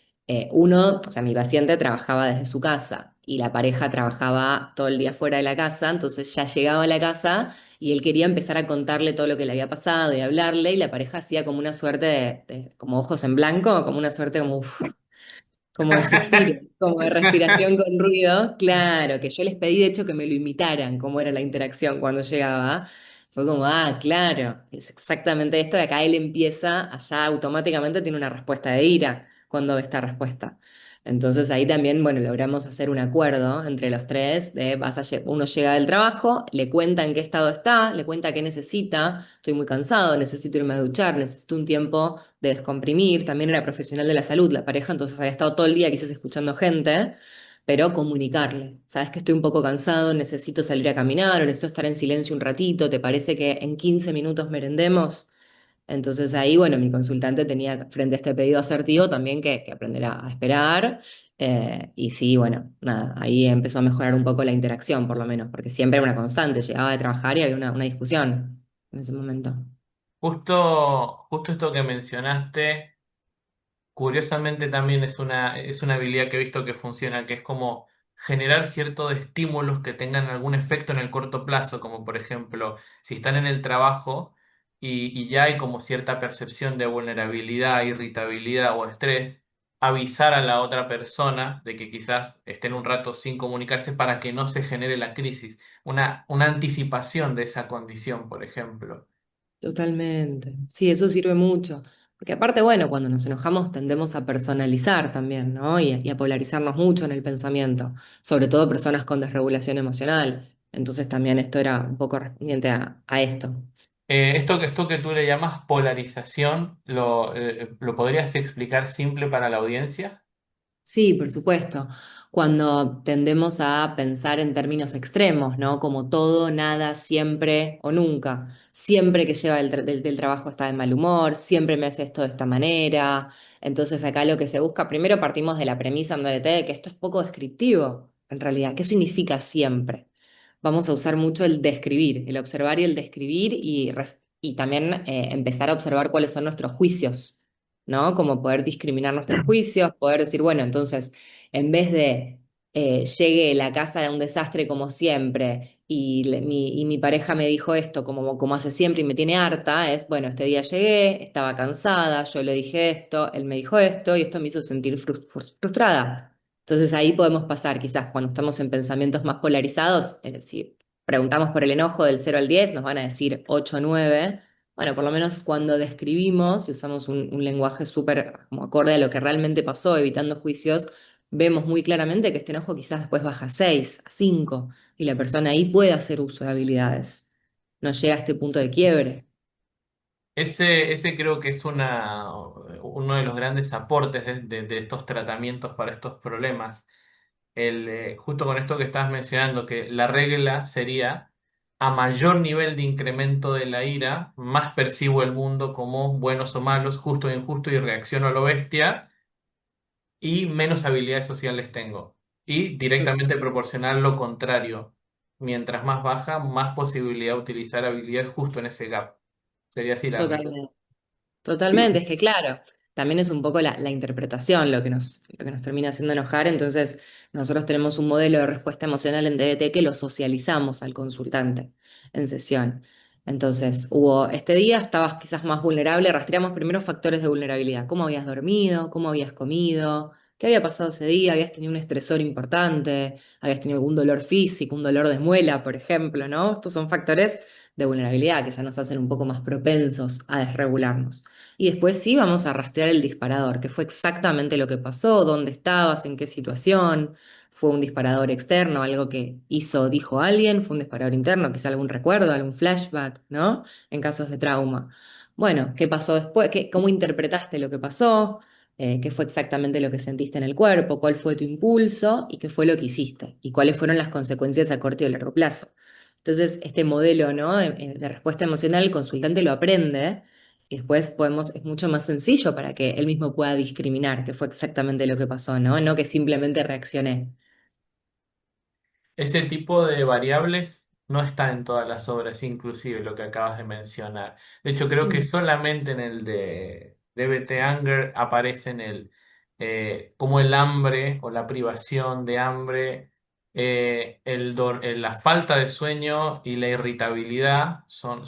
uno, o sea, mi paciente trabajaba desde su casa y la pareja trabajaba todo el día fuera de la casa, entonces ya llegaba a la casa y él quería empezar a contarle todo lo que le había pasado y hablarle y la pareja hacía como una suerte como ojos en blanco, como una suerte como, como de suspiro, como de respiración con ruido. Claro, que yo les pedí de hecho que me lo imitaran, cómo era la interacción cuando llegaba. Fue como, ah, claro, es exactamente esto. De acá él empieza, allá automáticamente tiene una respuesta de ira cuando ve esta respuesta. Entonces ahí también, bueno, logramos hacer un acuerdo entre los tres de uno llega del trabajo, le cuenta en qué estado está, le cuenta qué necesita, estoy muy cansado, necesito irme a duchar, necesito un tiempo de descomprimir, también era profesional de la salud, la pareja, entonces había estado todo el día quizás escuchando gente, pero comunicarle, sabes que estoy un poco cansado, necesito salir a caminar o necesito estar en silencio un ratito, ¿te parece que en 15 minutos merendemos? Entonces ahí, bueno, mi consultante tenía frente a este pedido asertivo también que aprender a esperar. Y sí, bueno, nada, ahí empezó a mejorar un poco la interacción, por lo menos, porque siempre era una constante, llegaba de trabajar y había una discusión en ese momento. Justo esto que mencionaste. Curiosamente también es una habilidad que he visto que funciona, que es como generar ciertos estímulos que tengan algún efecto en el corto plazo, como por ejemplo, si están en el trabajo y ya hay como cierta percepción de vulnerabilidad, irritabilidad o estrés, avisar a la otra persona de que quizás estén un rato sin comunicarse para que no se genere la crisis, una anticipación de esa condición, por ejemplo. Totalmente. Sí, eso sirve mucho. Porque aparte, bueno, cuando nos enojamos tendemos a personalizar también, ¿no? Y a polarizarnos mucho en el pensamiento, sobre todo personas con desregulación emocional. Entonces también esto era un poco respondiente a esto. Esto que tú le llamas polarización, ¿lo podrías explicar simple para la audiencia? Sí, por supuesto. Cuando tendemos a pensar en términos extremos, ¿no? Como todo, nada, siempre o nunca. Siempre que lleva del trabajo está de mal humor, siempre me hace esto de esta manera. Entonces acá lo que se busca, primero partimos de la premisa en DBT de que esto es poco descriptivo, en realidad. ¿Qué significa siempre? Vamos a usar mucho el describir, el observar y el describir y también empezar a observar cuáles son nuestros juicios, ¿no? Como poder discriminar nuestros juicios, poder decir, bueno, entonces, en vez de llegue la casa a un desastre como siempre y mi pareja me dijo esto como hace siempre y me tiene harta, es, bueno, este día llegué, estaba cansada, yo le dije esto, él me dijo esto y esto me hizo sentir frustrada. Entonces ahí podemos pasar, quizás cuando estamos en pensamientos más polarizados, es decir, preguntamos por el enojo del 0 al 10 nos van a decir 8 o 9. Bueno, por lo menos cuando describimos y usamos un lenguaje súper como acorde a lo que realmente pasó, evitando juicios, vemos muy claramente que este enojo quizás después baja a 6, a 5, y la persona ahí puede hacer uso de habilidades. No llega a este punto de quiebre. Ese creo que es uno de los grandes aportes de estos tratamientos para estos problemas. Justo con esto que estabas mencionando, que la regla sería, a mayor nivel de incremento de la ira, más percibo el mundo como buenos o malos, justo o injusto y reacciono a lo bestia y menos habilidades sociales tengo. Y directamente proporcional lo contrario. Mientras más baja, más posibilidad de utilizar habilidades justo en ese gap. Sería así la regla. Totalmente. Totalmente, es que claro, también es un poco la interpretación lo que nos termina haciendo enojar. Entonces, nosotros tenemos un modelo de respuesta emocional en DBT que lo socializamos al consultante en sesión. Entonces, este día estabas quizás más vulnerable, rastreamos primero factores de vulnerabilidad, cómo habías dormido, cómo habías comido, qué había pasado ese día, habías tenido un estresor importante, habías tenido algún dolor físico, un dolor de muela, por ejemplo, ¿no? Estos son factores de vulnerabilidad que ya nos hacen un poco más propensos a desregularnos. Y después sí vamos a rastrear el disparador, que fue exactamente lo que pasó, dónde estabas, en qué situación. ¿Fue un disparador externo, algo que hizo o dijo alguien? ¿Fue un disparador interno, quizá algún recuerdo, algún flashback, ¿no? En casos de trauma. Bueno, ¿qué pasó después? ¿Cómo interpretaste lo que pasó? ¿Qué fue exactamente lo que sentiste en el cuerpo? ¿Cuál fue tu impulso? ¿Y qué fue lo que hiciste? ¿Y cuáles fueron las consecuencias a corto y a largo plazo? Entonces, este modelo, ¿no? de respuesta emocional, el consultante lo aprende y después es mucho más sencillo para que él mismo pueda discriminar qué fue exactamente lo que pasó, ¿no? No que simplemente reaccioné. Ese tipo de variables no está en todas las obras, inclusive lo que acabas de mencionar. De hecho, creo que Mm. solamente en el de B.T. Anger aparece como el hambre o la privación de hambre, la falta de sueño y la irritabilidad son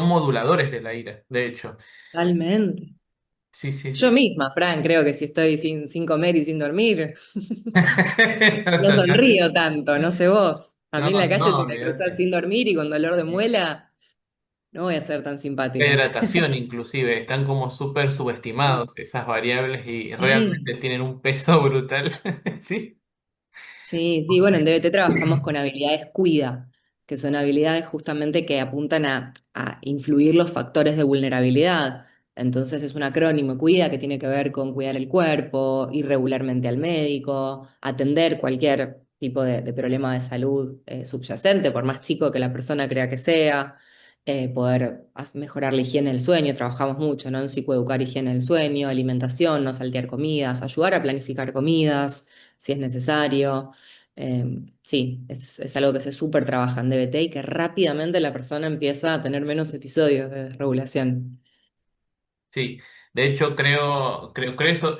moduladores de la ira, de hecho. Totalmente. Sí, sí, Yo sí. misma, Fran, creo que si estoy sin comer y sin dormir, no Totalmente. sonrío tanto, no sé vos. A No, mí en la calle, no, si me cruzas olvídate. sin dormir y con dolor de muela, no voy a ser tan La simpática. hidratación inclusive, están como súper subestimados esas variables y Sí. realmente tienen un peso brutal. ¿Sí? Sí, sí, bueno, en DBT trabajamos con habilidades cuida, que son habilidades justamente que apuntan a influir los factores de vulnerabilidad. Entonces es un acrónimo, cuida, que tiene que ver con cuidar el cuerpo, ir regularmente al médico, atender cualquier tipo de problema de salud subyacente, por más chico que la persona crea que sea, poder mejorar la higiene del sueño, trabajamos mucho, ¿no? En psicoeducar higiene del sueño, alimentación, no saltear comidas, ayudar a planificar comidas si es necesario. Sí, es algo que se súper trabaja en DBT y que rápidamente la persona empieza a tener menos episodios de desregulación. Sí, de hecho creo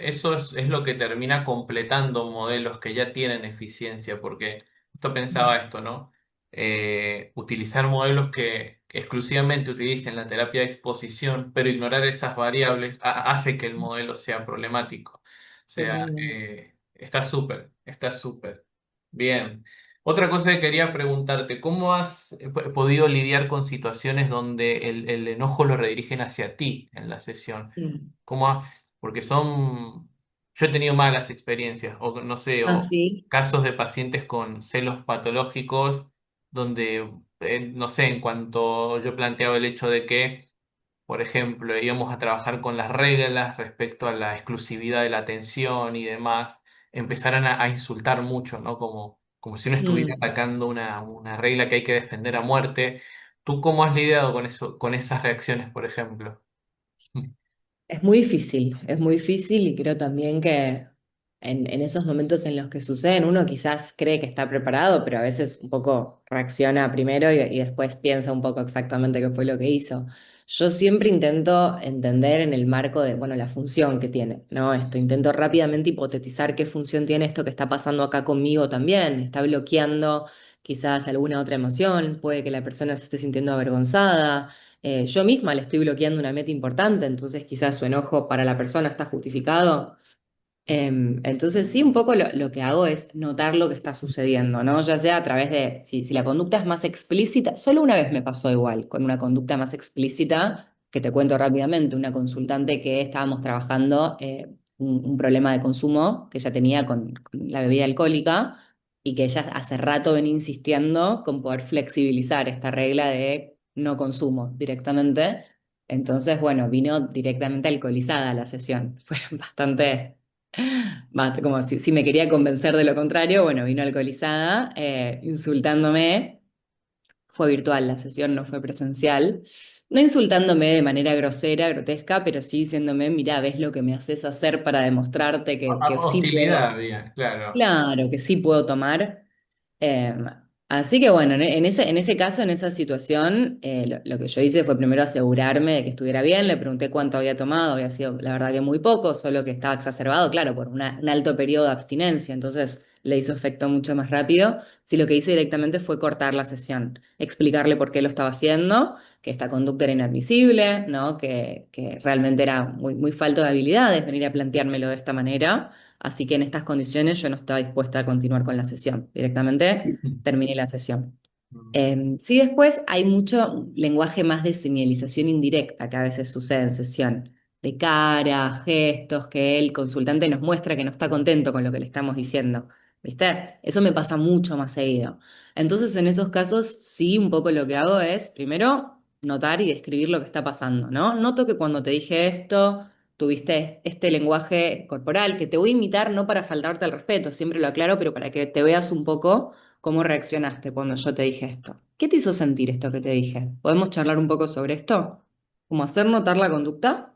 eso es lo que termina completando modelos que ya tienen eficiencia, porque justo pensaba esto, ¿no? Utilizar modelos que exclusivamente utilicen la terapia de exposición, pero ignorar esas variables hace que el modelo sea problemático. O sea, Totalmente. está súper, está súper. Bien. Otra cosa que quería preguntarte, ¿cómo has podido lidiar con situaciones donde el enojo lo redirigen hacia ti en la sesión? Mm. Porque yo he tenido malas experiencias, o no sé, Ah, o sí. casos de pacientes con celos patológicos, donde, no sé, en cuanto yo planteaba el hecho de que por ejemplo, íbamos a trabajar con las reglas respecto a la exclusividad de la atención y demás, empezaran a insultar mucho, ¿no? Como si uno estuviera Mm. atacando una regla que hay que defender a muerte. ¿Tú cómo has lidiado con eso, con esas reacciones, por ejemplo? Es muy difícil y creo también que en esos momentos en los que suceden uno quizás cree que está preparado, pero a veces un poco reacciona primero y después piensa un poco exactamente qué fue lo que hizo. Yo siempre intento entender en el marco de, bueno, la función que tiene, ¿no? Esto, intento rápidamente hipotetizar qué función tiene esto que está pasando acá conmigo también. Está bloqueando quizás alguna otra emoción, puede que la persona se esté sintiendo avergonzada. Yo misma le estoy bloqueando una meta importante, entonces quizás su enojo para la persona está justificado. Entonces sí, un poco lo que hago es notar lo que está sucediendo, ¿no? Ya sea a través de, si la conducta es más explícita, solo una vez me pasó igual, con una conducta más explícita, que te cuento rápidamente, una consultante que estábamos trabajando un problema de consumo que ella tenía con la bebida alcohólica y que ella hace rato venía insistiendo con poder flexibilizar esta regla de no consumo directamente. Entonces, bueno, vino directamente alcoholizada a la sesión. Fueron como si me quería convencer de lo contrario, bueno, vino alcoholizada, insultándome. Fue virtual la sesión, no fue presencial. No insultándome de manera grosera, grotesca, pero sí diciéndome, mirá, ves lo que me haces hacer para demostrarte que sí Hostilidad puedo. había, claro. Claro, que sí puedo tomar. Eh, Así que bueno, en ese caso, en esa situación, lo que yo hice fue primero asegurarme de que estuviera bien, le pregunté cuánto había tomado, había sido la verdad que muy poco, solo que estaba exacerbado, claro, por un alto periodo de abstinencia, entonces le hizo efecto mucho más rápido. Sí, lo que hice directamente fue cortar la sesión, explicarle por qué lo estaba haciendo, que esta conducta era inadmisible, ¿no? Que realmente era muy, muy falto de habilidades venir a planteármelo de esta manera. Así que en estas condiciones yo no estaba dispuesta a continuar con la sesión. Directamente terminé la sesión. Sí, después hay mucho lenguaje más de señalización indirecta que a veces sucede en sesión. de cara, gestos, que el consultante nos muestra que no está contento con lo que le estamos diciendo. ¿Viste? Eso me pasa mucho más seguido. Entonces, en esos casos, sí, un poco lo que hago es, primero, notar y describir lo que está pasando, ¿no? Noto que cuando te dije esto, tuviste este lenguaje corporal que te voy a imitar no para faltarte al respeto, siempre lo aclaro, pero para que te veas un poco cómo reaccionaste cuando yo te dije esto. ¿Qué te hizo sentir esto que te dije? ¿Podemos charlar un poco sobre esto? Como hacer notar la conducta,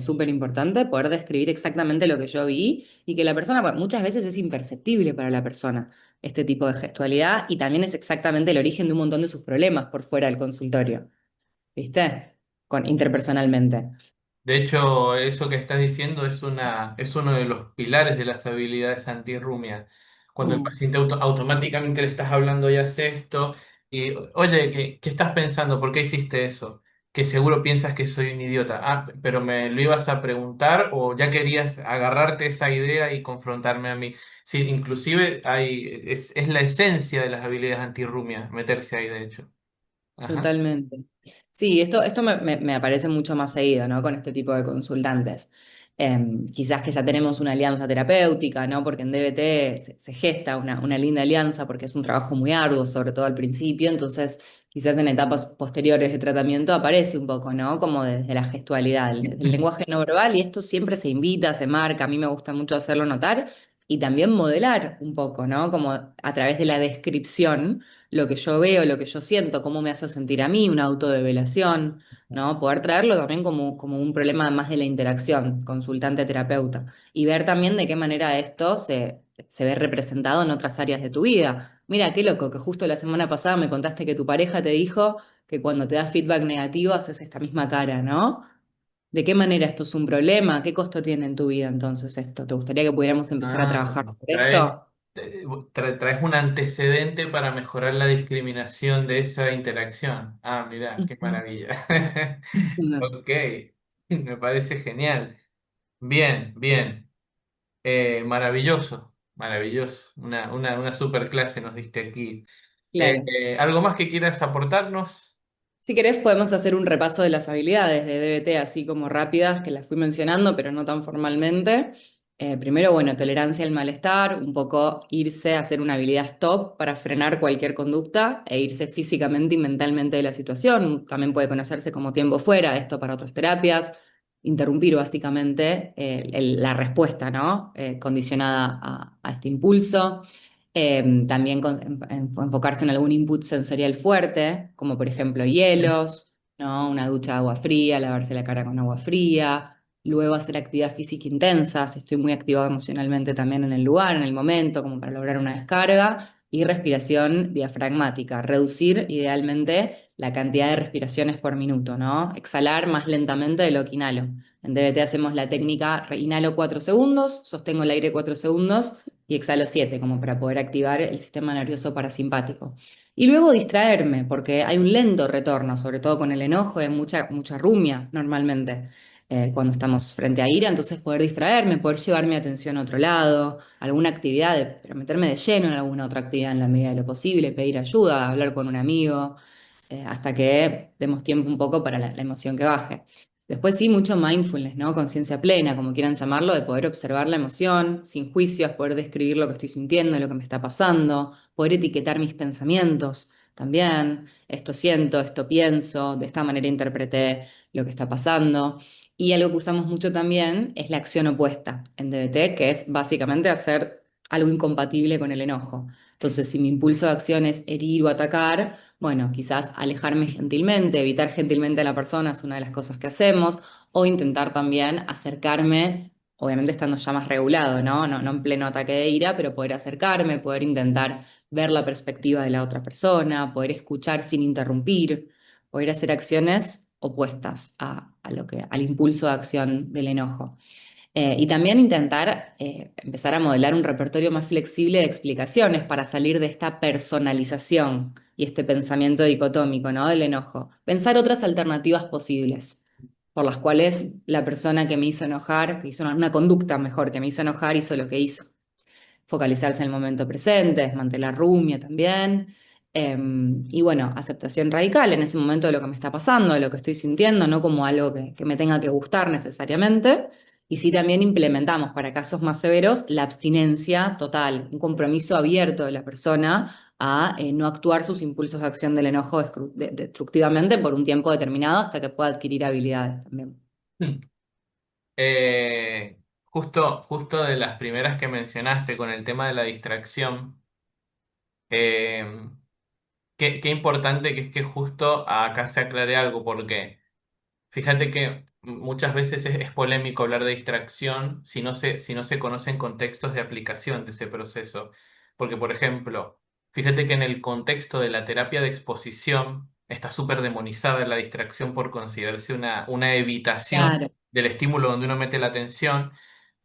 súper importante, poder describir exactamente lo que yo vi y que la persona, bueno, muchas veces es imperceptible para la persona este tipo de gestualidad y también es exactamente el origen de un montón de sus problemas por fuera del consultorio, ¿viste? Interpersonalmente. De hecho, eso que estás diciendo es uno de los pilares de las habilidades antirrumia. Cuando el Mm. paciente automáticamente le estás hablando y hace esto, y oye, ¿qué estás pensando? ¿Por qué hiciste eso? Que seguro piensas que soy un idiota. Ah, pero me lo ibas a preguntar o ya querías agarrarte esa idea y confrontarme a mí. Sí, inclusive es la esencia de las habilidades antirrumia, meterse ahí, de hecho. Ajá. Totalmente. Sí, esto me aparece mucho más seguido, ¿no? Con este tipo de consultantes. Quizás que ya tenemos una alianza terapéutica, ¿no? Porque en DBT se gesta una linda alianza porque es un trabajo muy arduo, sobre todo al principio. Entonces, quizás en etapas posteriores de tratamiento aparece un poco, ¿no? Como desde la gestualidad, el lenguaje no verbal, y esto siempre se invita, se marca. A mí me gusta mucho hacerlo notar y también modelar un poco, ¿no? Como a través de la descripción lo que yo veo, lo que yo siento, cómo me hace sentir a mí, una autodevelación, ¿no? Poder traerlo también como un problema más de la interacción consultante-terapeuta y ver también de qué manera esto se ve representado en otras áreas de tu vida. Mira, qué loco, que justo la semana pasada me contaste que tu pareja te dijo que cuando te da feedback negativo haces esta misma cara, ¿no? ¿De qué manera esto es un problema? ¿Qué costo tiene en tu vida entonces esto? ¿Te gustaría que pudiéramos empezar a Ah, trabajar sobre traes, esto? traes un antecedente para mejorar la discriminación de esa interacción. Ah, mira, qué Ujú. maravilla. Ok, me parece genial. Bien, bien. Maravilloso, maravilloso. Una super clase nos diste aquí. Claro. ¿Algo más que quieras aportarnos? Si querés, podemos hacer un repaso de las habilidades de DBT, así como rápidas, que las fui mencionando, pero no tan formalmente. Primero, bueno, tolerancia al malestar, un poco irse a hacer una habilidad stop para frenar cualquier conducta e irse físicamente y mentalmente de la situación. También puede conocerse como tiempo fuera, esto para otras terapias. Interrumpir básicamente la respuesta, ¿no? Condicionada a este impulso. También enfocarse en algún input sensorial fuerte, como por ejemplo hielos, ¿no? Una ducha de agua fría, lavarse la cara con agua fría, luego hacer actividad física intensa, si estoy muy activado emocionalmente también en el lugar, en el momento, como para lograr una descarga, y respiración diafragmática, reducir idealmente la cantidad de respiraciones por minuto, ¿no? Exhalar más lentamente de lo que inhalo. En DBT hacemos la técnica inhalo 4 segundos, sostengo el aire 4 segundos y exhalo 7 como para poder activar el sistema nervioso parasimpático. Y luego distraerme, porque hay un lento retorno, sobre todo con el enojo, hay mucha rumia normalmente cuando estamos frente a ira, entonces poder distraerme, poder llevar mi atención a otro lado, alguna actividad, pero meterme de lleno en alguna otra actividad en la medida de lo posible, pedir ayuda, hablar con un amigo, hasta que demos tiempo un poco para la emoción que baje. Después sí, mucho mindfulness, ¿no? Conciencia plena, como quieran llamarlo, de poder observar la emoción sin juicios, poder describir lo que estoy sintiendo, lo que me está pasando, poder etiquetar mis pensamientos también. Esto siento, esto pienso, de esta manera interpreté lo que está pasando. Y algo que usamos mucho también es la acción opuesta en DBT, que es básicamente hacer algo incompatible con el enojo. Entonces, si mi impulso de acción es herir o atacar, bueno, quizás alejarme gentilmente, evitar gentilmente a la persona es una de las cosas que hacemos, o intentar también acercarme, obviamente estando ya más regulado, ¿no? No en pleno ataque de ira, pero poder acercarme, poder intentar ver la perspectiva de la otra persona, poder escuchar sin interrumpir, poder hacer acciones opuestas al impulso de acción del enojo. Y también intentar empezar a modelar un repertorio más flexible de explicaciones para salir de esta personalización y este pensamiento dicotómico, ¿no? Del enojo. Pensar otras alternativas posibles por las cuales la persona que me hizo enojar, que hizo una conducta mejor que me hizo enojar, hizo lo que hizo. Focalizarse en el momento presente, desmantelar rumia también. Y bueno, aceptación radical en ese momento de lo que me está pasando, de lo que estoy sintiendo, no como algo que me tenga que gustar necesariamente. Y sí también implementamos para casos más severos la abstinencia total, un compromiso abierto de la persona a no actuar sus impulsos de acción del enojo destructivamente por un tiempo determinado hasta que pueda adquirir habilidades también. Justo de las primeras que mencionaste con el tema de la distracción, eh, qué importante que es que justo acá se aclare algo, porque fíjate que muchas veces es polémico hablar de distracción si no se conocen contextos de aplicación de ese proceso. Porque, por ejemplo, fíjate que en el contexto de la terapia de exposición está súper demonizada la distracción por considerarse una evitación Claro, del estímulo donde uno mete la atención,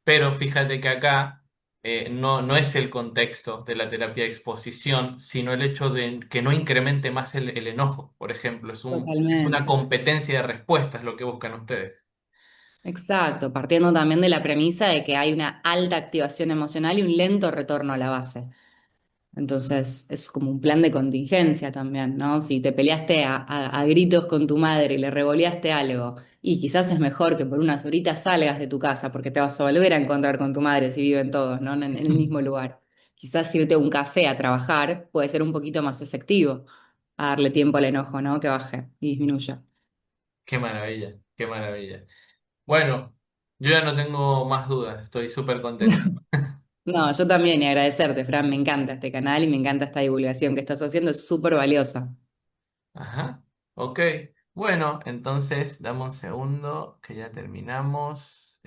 pero fíjate que acá no es el contexto de la terapia de exposición, sino el hecho de que no incremente más el enojo, por ejemplo. Es una totalmente. competencia de respuestas lo que buscan ustedes. Exacto, partiendo también de la premisa de que hay una alta activación emocional y un lento retorno a la base. Entonces es como un plan de contingencia también, ¿no? Si te peleaste a gritos con tu madre y le revoleaste algo, y quizás es mejor que por unas horitas salgas de tu casa porque te vas a volver a encontrar con tu madre si viven todos, ¿no? En el mismo lugar. Quizás irte a un café a trabajar puede ser un poquito más efectivo, a darle tiempo al enojo, ¿no? Que baje y disminuya. Qué maravilla, qué maravilla. Bueno, yo ya no tengo más dudas, estoy súper contento. No, yo también y agradecerte, Fran, me encanta este canal y me encanta esta divulgación que estás haciendo, es súper valiosa. Ajá, ok. Bueno, entonces dame un segundo que ya terminamos.